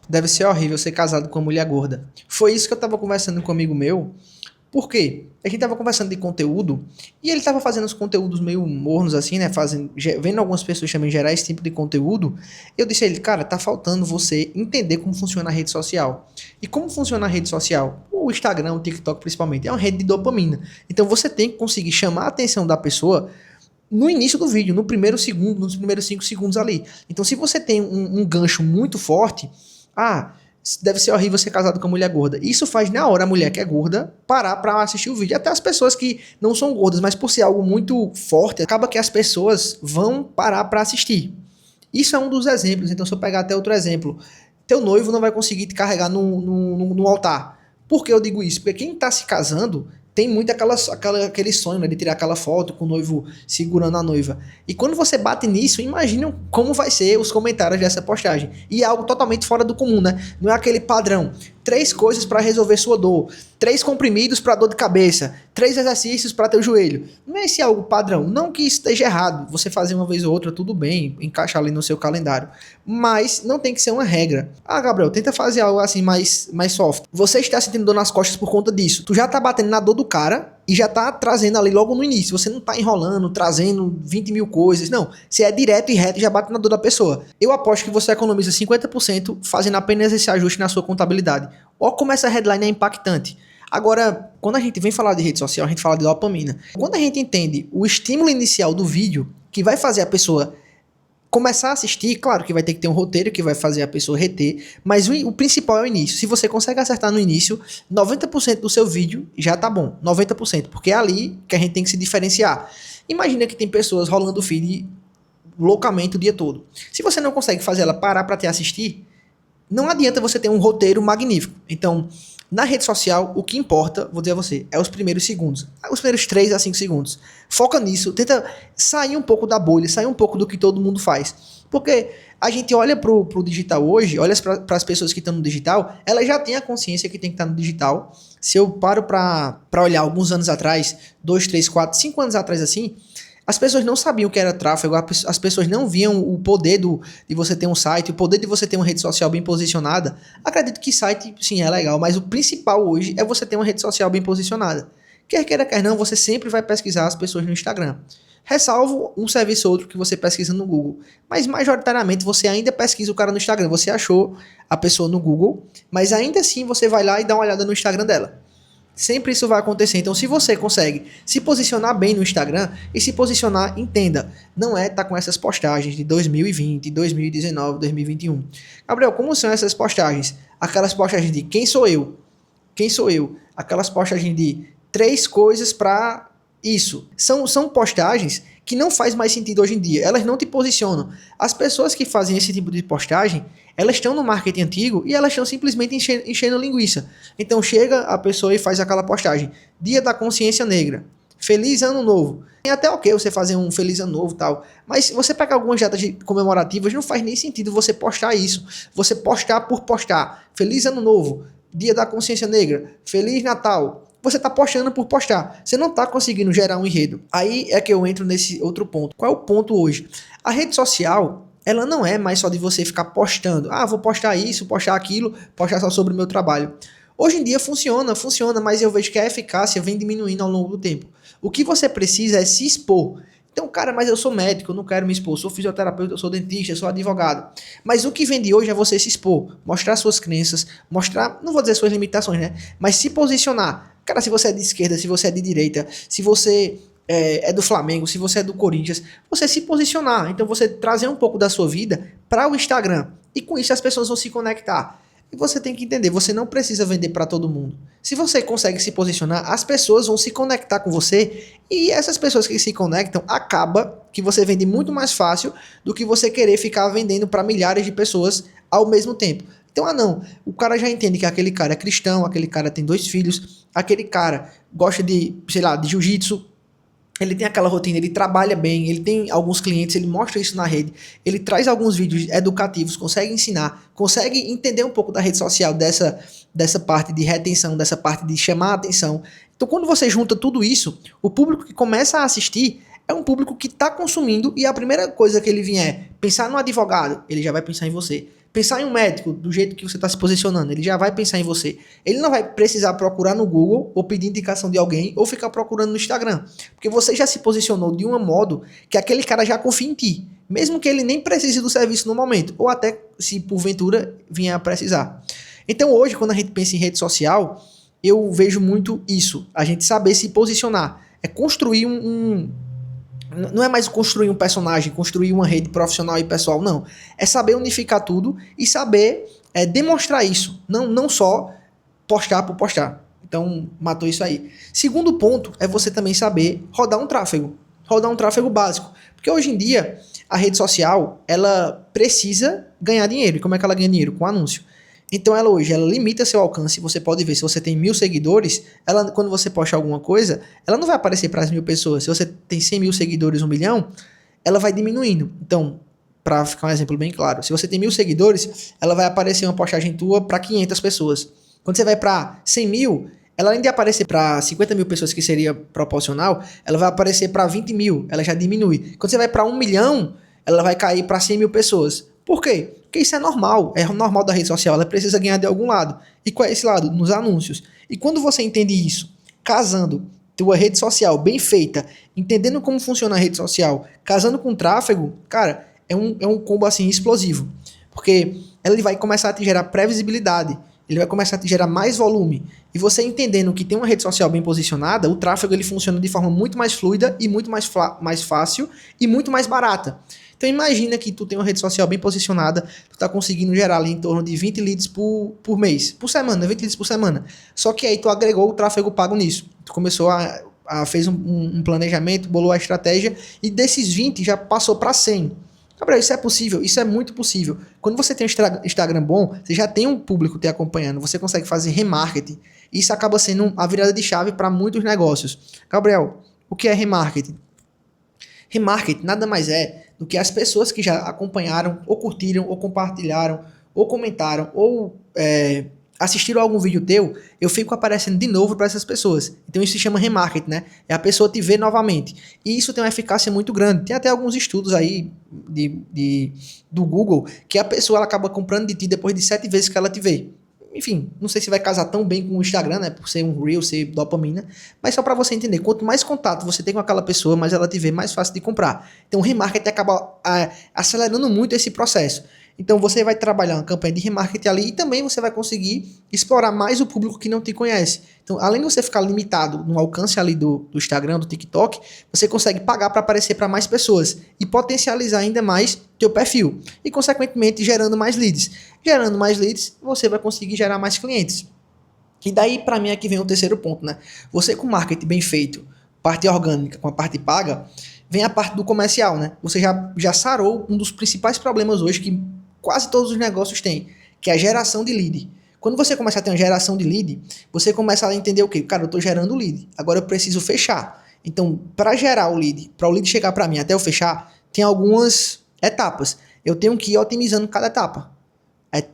deve ser horrível ser casado com uma mulher gorda. Foi isso que eu tava conversando com um amigo meu. Por quê? A gente tava conversando de conteúdo e ele tava fazendo os conteúdos meio mornos assim, né? Vendo algumas pessoas também gerar esse tipo de conteúdo. Eu disse a ele, cara, tá faltando você entender como funciona a rede social. E como funciona a rede social? O Instagram, o TikTok principalmente, é uma rede de dopamina. Então você tem que conseguir chamar a atenção da pessoa no início do vídeo, no primeiro segundo, nos primeiros 5 segundos ali. Então, se você tem um gancho muito forte, ah, deve ser horrível ser casado com uma mulher gorda. Isso faz na hora a mulher que é gorda parar pra assistir o vídeo. Até as pessoas que não são gordas, mas por ser algo muito forte, acaba que as pessoas vão parar pra assistir. Isso é um dos exemplos. Então, se eu pegar até outro exemplo, teu noivo não vai conseguir te carregar no altar. Por que eu digo isso? Porque quem tá se casando tem muito aquele sonho, né, de tirar aquela foto com o noivo segurando a noiva. E quando você bate nisso, imagina como vai ser os comentários dessa postagem. E é algo totalmente fora do comum, né? Não é aquele padrão. 3 coisas para resolver sua dor. 3 comprimidos para dor de cabeça. 3 exercícios para teu joelho. Não é esse algo padrão. Não que isso esteja errado. Você fazer uma vez ou outra, tudo bem. Encaixar ali no seu calendário. Mas não tem que ser uma regra. Ah, Gabriel, tenta fazer algo assim mais soft. Você está sentindo dor nas costas por conta disso. Tu já tá batendo na dor do cara e já tá trazendo ali logo no início. Você não tá enrolando, trazendo 20 mil coisas. Não. Você é direto e reto e já bate na dor da pessoa. Eu aposto que você economiza 50% fazendo apenas esse ajuste na sua contabilidade. Olha como essa headline é impactante. Agora, quando a gente vem falar de rede social, a gente fala de dopamina. Quando a gente entende o estímulo inicial do vídeo, que vai fazer a pessoa começar a assistir, claro que vai ter que ter um roteiro que vai fazer a pessoa reter, mas o principal é o início. Se você consegue acertar no início, 90% do seu vídeo já tá bom. 90%, porque é ali que a gente tem que se diferenciar. Imagina que tem pessoas rolando o feed loucamente o dia todo. Se você não consegue fazer ela parar para te assistir, não adianta você ter um roteiro magnífico. Então, na rede social, o que importa, vou dizer a você, é os primeiros segundos. Os primeiros 3 a 5 segundos. Foca nisso, tenta sair um pouco da bolha, sair um pouco do que todo mundo faz. Porque a gente olha pro digital hoje, olha para as pessoas que estão no digital, elas já têm a consciência que tem que estar no digital. Se eu paro para olhar alguns anos atrás, 2, 3, 4, 5 anos atrás assim, as pessoas não sabiam o que era tráfego, as pessoas não viam o poder de você ter um site, o poder de você ter uma rede social bem posicionada. Acredito que site, sim, é legal, mas o principal hoje é você ter uma rede social bem posicionada. Quer queira, quer não, você sempre vai pesquisar as pessoas no Instagram. Ressalvo um serviço ou outro que você pesquisa no Google, mas majoritariamente você ainda pesquisa o cara no Instagram. Você achou a pessoa no Google, mas ainda assim você vai lá e dá uma olhada no Instagram dela. Sempre isso vai acontecer. Então, se você consegue se posicionar bem no Instagram e se posicionar, entenda, não é estar com essas postagens de 2020, 2019, 2021. Gabriel, como são essas postagens? Aquelas postagens de quem sou eu? Quem sou eu? Aquelas postagens de 3 coisas para isso. São postagens que não faz mais sentido hoje em dia. Elas não te posicionam. As pessoas que fazem esse tipo de postagem, elas estão no marketing antigo e elas estão simplesmente enchendo linguiça. Então chega a pessoa e faz aquela postagem. Dia da Consciência Negra. Feliz Ano Novo. Tem até ok você fazer um Feliz Ano Novo e tal. Mas se você pegar algumas datas comemorativas, não faz nem sentido você postar isso. Você postar por postar. Feliz Ano Novo. Dia da Consciência Negra. Feliz Natal. Você está postando por postar. Você não está conseguindo gerar um enredo. Aí é que eu entro nesse outro ponto. Qual é o ponto hoje? A rede social, ela não é mais só de você ficar postando. Ah, vou postar isso, postar aquilo, postar só sobre o meu trabalho. Hoje em dia funciona, mas eu vejo que a eficácia vem diminuindo ao longo do tempo. O que você precisa é se expor. Então, cara, mas eu sou médico, eu não quero me expor, eu sou fisioterapeuta, eu sou dentista, eu sou advogado. Mas o que vem de hoje é você se expor, mostrar suas crenças, mostrar, não vou dizer suas limitações, né? Mas se posicionar. Cara, se você é de esquerda, se você é de direita, se você é do Flamengo, se você é do Corinthians, você se posicionar. Então você trazer um pouco da sua vida para o Instagram. E com isso as pessoas vão se conectar. E você tem que entender, você não precisa vender para todo mundo. Se você consegue se posicionar, as pessoas vão se conectar com você e essas pessoas que se conectam, acaba que você vende muito mais fácil do que você querer ficar vendendo para milhares de pessoas ao mesmo tempo. Então, não, o cara já entende que aquele cara é cristão, aquele cara tem 2 filhos, aquele cara gosta de, sei lá, de jiu-jitsu, ele tem aquela rotina, ele trabalha bem, ele tem alguns clientes, ele mostra isso na rede, ele traz alguns vídeos educativos, consegue ensinar, consegue entender um pouco da rede social, dessa parte de retenção, dessa parte de chamar a atenção. Então, quando você junta tudo isso, o público que começa a assistir é um público que está consumindo e a primeira coisa que ele vier pensar no advogado, ele já vai pensar em você. pensar em um médico do jeito que você está se posicionando, ele já vai pensar em você. Ele não vai precisar procurar no Google ou pedir indicação de alguém ou ficar procurando no Instagram. Porque você já se posicionou de um modo que aquele cara já confia em ti. Mesmo que ele nem precise do serviço no momento. Ou até se porventura vier a precisar. Então hoje, quando a gente pensa em rede social, eu vejo muito isso. A gente saber se posicionar. É construir não é mais construir um personagem, construir uma rede profissional e pessoal, não. É saber unificar tudo e saber demonstrar isso. Não só postar por postar. Então, matou isso aí. Segundo ponto é você também saber rodar um tráfego. Rodar um tráfego básico. Porque hoje em dia, a rede social, ela precisa ganhar dinheiro. E como é que ela ganha dinheiro? Com anúncio. Então ela limita seu alcance. Você pode ver, se você tem 1.000 seguidores, quando você posta alguma coisa, ela não vai aparecer para as 1.000 pessoas. Se você tem 100 mil seguidores, 1 milhão, ela vai diminuindo. Então, para ficar um exemplo bem claro, se você tem 1.000 seguidores, ela vai aparecer uma postagem tua para 500 pessoas. Quando você vai para 100 mil, ela além de aparecer para 50 mil pessoas, que seria proporcional, ela vai aparecer para 20 mil, ela já diminui. Quando você vai para 1 milhão, ela vai cair para 100 mil pessoas. Por quê? Porque isso é normal da rede social, ela precisa ganhar de algum lado. E qual é esse lado? Nos anúncios. E quando você entende isso, casando tua rede social bem feita, entendendo como funciona a rede social, casando com tráfego, cara, é um combo assim explosivo. Porque ele vai começar a te gerar previsibilidade, ele vai começar a te gerar mais volume. E você entendendo que tem uma rede social bem posicionada, o tráfego ele funciona de forma muito mais fluida e muito mais fácil e muito mais barata. Então imagina que tu tem uma rede social bem posicionada, tu tá conseguindo gerar ali em torno de 20 leads por mês, por semana, 20 leads por semana. Só que aí tu agregou o tráfego pago nisso. Tu começou fez um planejamento, bolou a estratégia e desses 20 já passou para 100. Gabriel, isso é possível? Isso é muito possível. Quando você tem um Instagram bom, você já tem um público te acompanhando, você consegue fazer remarketing. Isso acaba sendo a virada de chave para muitos negócios. Gabriel, o que é remarketing? Remarketing nada mais é do que as pessoas que já acompanharam, ou curtiram, ou compartilharam, ou comentaram, ou assistiram a algum vídeo teu, eu fico aparecendo de novo para essas pessoas. Então isso se chama remarketing, né? É a pessoa te ver novamente. E isso tem uma eficácia muito grande. Tem até alguns estudos aí do Google que a pessoa ela acaba comprando de ti depois de 7 vezes que ela te vê. Enfim, não sei se vai casar tão bem com o Instagram, né? Por ser um Reel, ser dopamina. Mas só para você entender, quanto mais contato você tem com aquela pessoa, mais ela te vê, mais fácil de comprar. Então o remarketing acaba acelerando muito esse processo. Então você vai trabalhar uma campanha de remarketing ali e também você vai conseguir explorar mais o público que não te conhece. Então, além de você ficar limitado no alcance ali do Instagram, do TikTok, você consegue pagar para aparecer para mais pessoas e potencializar ainda mais teu perfil. E, consequentemente, gerando mais leads. Gerando mais leads, você vai conseguir gerar mais clientes. E daí, para mim, aqui vem o terceiro ponto, né? Você com marketing bem feito, parte orgânica com a parte paga, vem a parte do comercial, né? Você já sarou um dos principais problemas hoje que quase todos os negócios têm, que é a geração de lead. Quando você começa a ter uma geração de lead, você começa a entender o quê? Cara, eu estou gerando lead, agora eu preciso fechar. Então, para gerar o lead, para o lead chegar para mim até eu fechar, tem algumas etapas. Eu tenho que ir otimizando cada etapa.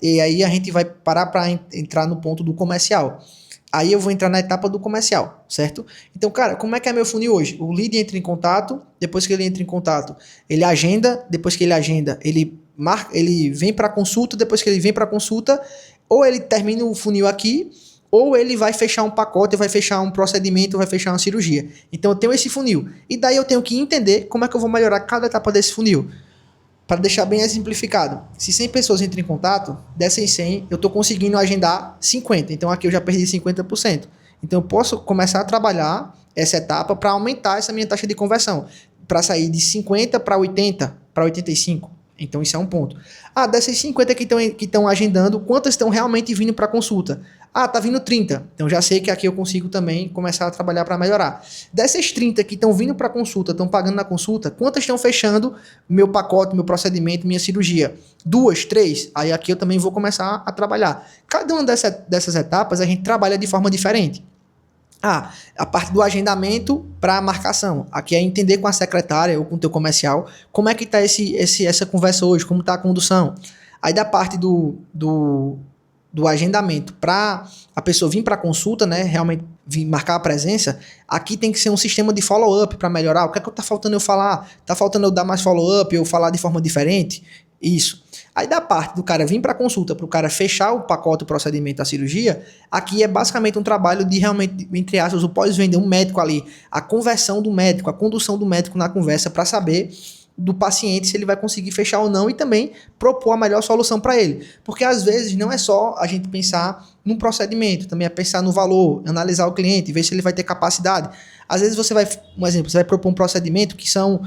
E aí a gente vai parar para entrar no ponto do comercial. Aí eu vou entrar na etapa do comercial, certo? Então, cara, como é que é meu funil hoje? O lead entra em contato, depois que ele entra em contato, ele agenda, depois que ele agenda, ele vem para consulta, depois que ele vem para consulta, ou ele termina o funil aqui, ou ele vai fechar um pacote, vai fechar um procedimento, vai fechar uma cirurgia. Então eu tenho esse funil. E daí eu tenho que entender como é que eu vou melhorar cada etapa desse funil. Para deixar bem exemplificado, se 100 pessoas entram em contato, dessas 100 eu estou conseguindo agendar 50, então aqui eu já perdi 50%. Então eu posso começar a trabalhar essa etapa para aumentar essa minha taxa de conversão, para sair de 50 para 80, para 85. Então isso é um ponto. Dessas 50 que estão agendando, quantas estão realmente vindo para consulta? Tá vindo 30. Então já sei que aqui eu consigo também começar a trabalhar para melhorar. Dessas 30 que estão vindo para consulta, estão pagando na consulta, quantas estão fechando meu pacote, meu procedimento, minha cirurgia? 2, 3. Aí aqui eu também vou começar a trabalhar. Cada uma dessas etapas a gente trabalha de forma diferente. A parte do agendamento para marcação. Aqui é entender com a secretária ou com o teu comercial como é que está essa conversa hoje, como está a condução. Aí da parte do agendamento para a pessoa vir para a consulta, né, realmente vir marcar a presença, aqui tem que ser um sistema de follow-up para melhorar. O que é que está faltando eu falar? Está faltando eu dar mais follow-up, eu falar de forma diferente? Isso. Aí da parte do cara vir para consulta, para o cara fechar o pacote, o procedimento da cirurgia, aqui é basicamente um trabalho de realmente, entre aspas, o pós-venda, um médico ali, a conversão do médico, a condução do médico na conversa para saber do paciente se ele vai conseguir fechar ou não e também propor a melhor solução para ele. Porque às vezes não é só a gente pensar num procedimento, também é pensar no valor, analisar o cliente, ver se ele vai ter capacidade. Às vezes você vai, um exemplo, você vai propor um procedimento que são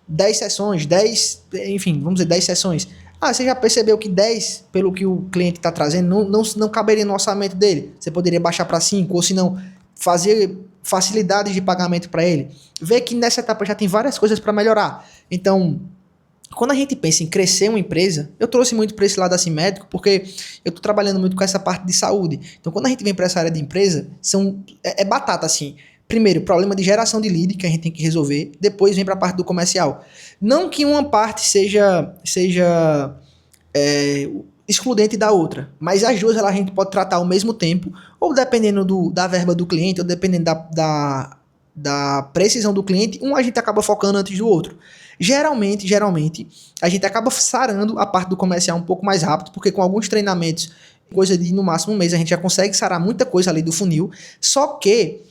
10 sessões, 10, enfim, vamos dizer 10 sessões. Ah, você já percebeu que 10, pelo que o cliente está trazendo, não caberia no orçamento dele. Você poderia baixar para 5, ou se não, fazer facilidades de pagamento para ele. Vê que nessa etapa já tem várias coisas para melhorar. Então, quando a gente pensa em crescer uma empresa, eu trouxe muito para esse lado assim médico, porque eu estou trabalhando muito com essa parte de saúde. Então, quando a gente vem para essa área de empresa, é batata assim. Primeiro, problema de geração de lead que a gente tem que resolver. Depois vem para a parte do comercial. Não que uma parte seja excludente da outra, mas as duas a gente pode tratar ao mesmo tempo, ou dependendo da verba do cliente, ou dependendo da precisão do cliente, um a gente acaba focando antes do outro. Geralmente, a gente acaba sarando a parte do comercial um pouco mais rápido, porque com alguns treinamentos, coisa de no máximo um mês, a gente já consegue sarar muita coisa ali do funil, só que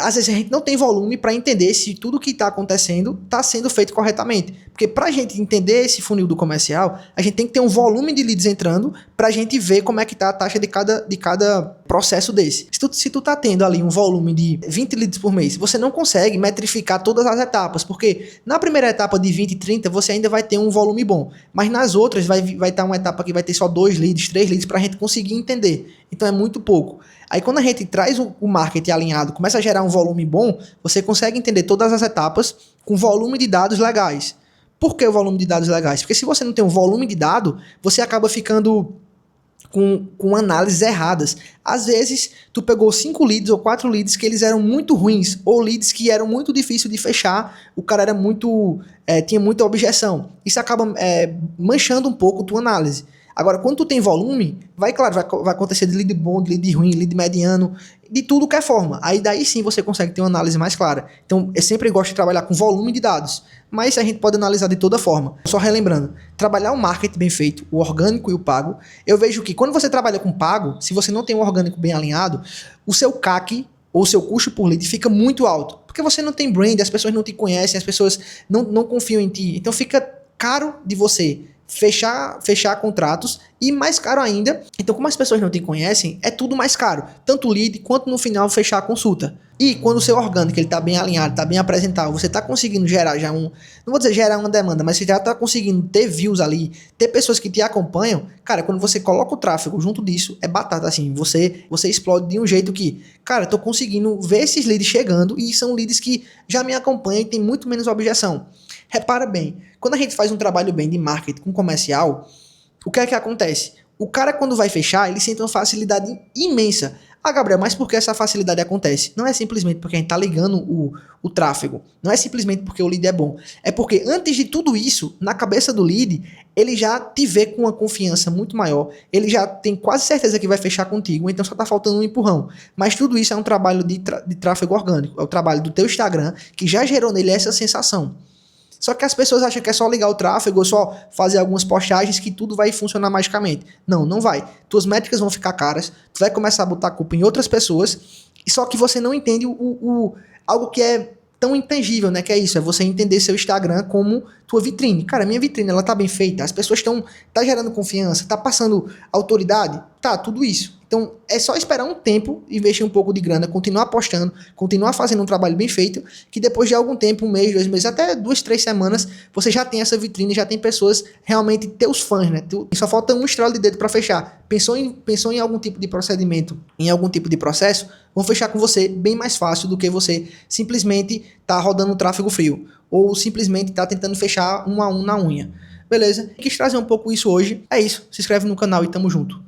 às vezes a gente não tem volume para entender se tudo que está acontecendo está sendo feito corretamente. Porque para a gente entender esse funil do comercial, a gente tem que ter um volume de leads entrando para a gente ver como é que está a taxa de cada processo desse. Se tu tá tendo ali um volume de 20 leads por mês, você não consegue metrificar todas as etapas, porque na primeira etapa de 20 e 30 você ainda vai ter um volume bom, mas nas outras vai estar uma etapa que vai ter só 2 leads, 3 leads para a gente conseguir entender. Então é muito pouco. Aí quando a gente traz o marketing alinhado, começa a gerar um volume bom, você consegue entender todas as etapas com volume de dados legais. Por que o volume de dados legais? Porque se você não tem um volume de dado, você acaba ficando com análises erradas. Às vezes, tu pegou 5 leads ou 4 leads que eles eram muito ruins, ou leads que eram muito difíceis de fechar, o cara era tinha muita objeção. Isso acaba manchando um pouco a tua análise. Agora, quando tu tem volume, vai acontecer de lead bom, de lead ruim, lead mediano, de tudo que é forma. Aí daí sim você consegue ter uma análise mais clara. Então, eu sempre gosto de trabalhar com volume de dados, mas a gente pode analisar de toda forma. Só relembrando, trabalhar o marketing bem feito, o orgânico e o pago, eu vejo que quando você trabalha com pago, se você não tem um orgânico bem alinhado, o seu CAC ou o seu custo por lead fica muito alto. Porque você não tem brand, as pessoas não te conhecem, as pessoas não confiam em ti. Então fica caro de você fechar contratos e mais caro ainda. Então, como as pessoas não te conhecem, é tudo mais caro. Tanto o lead quanto no final fechar a consulta. E quando o seu orgânico ele tá bem alinhado, tá bem apresentável, você tá conseguindo gerar já não vou dizer gerar uma demanda, mas você já tá conseguindo ter views ali, ter pessoas que te acompanham. Cara, quando você coloca o tráfego junto disso, é batata assim, você explode de um jeito que, cara, tô conseguindo ver esses leads chegando e são leads que já me acompanham e tem muito menos objeção. Repara bem, quando a gente faz um trabalho bem de marketing com comercial, o que é que acontece? O cara quando vai fechar, ele sente uma facilidade imensa. Ah, Gabriel, mas por que essa facilidade acontece? Não é simplesmente porque a gente tá ligando o tráfego. Não é simplesmente porque o lead é bom. É porque antes de tudo isso, na cabeça do lead, ele já te vê com uma confiança muito maior. Ele já tem quase certeza que vai fechar contigo, então só tá faltando um empurrão. Mas tudo isso é um trabalho de tráfego orgânico. É o trabalho do teu Instagram que já gerou nele essa sensação. Só que as pessoas acham que é só ligar o tráfego ou só fazer algumas postagens que tudo vai funcionar magicamente. Não, não vai. Tuas métricas vão ficar caras, tu vai começar a botar a culpa em outras pessoas, só que você não entende algo que é tão intangível, né? Que é isso, é você entender seu Instagram como tua vitrine. Cara, minha vitrine, ela tá bem feita, as pessoas tá gerando confiança, tá passando autoridade, tá, tudo isso. Então, é só esperar um tempo, investir um pouco de grana, continuar apostando, continuar fazendo um trabalho bem feito, que depois de algum tempo, 1 mês, 2 meses, até 2, 3 semanas, você já tem essa vitrine, já tem pessoas realmente, teus fãs, né? Só falta um estralo de dedo para fechar. Pensou em algum tipo de procedimento, em algum tipo de processo, vão fechar com você bem mais fácil do que você simplesmente tá rodando um tráfego frio, ou simplesmente tá tentando fechar um a um na unha. Beleza? Quis trazer um pouco isso hoje. É isso. Se inscreve no canal e tamo junto.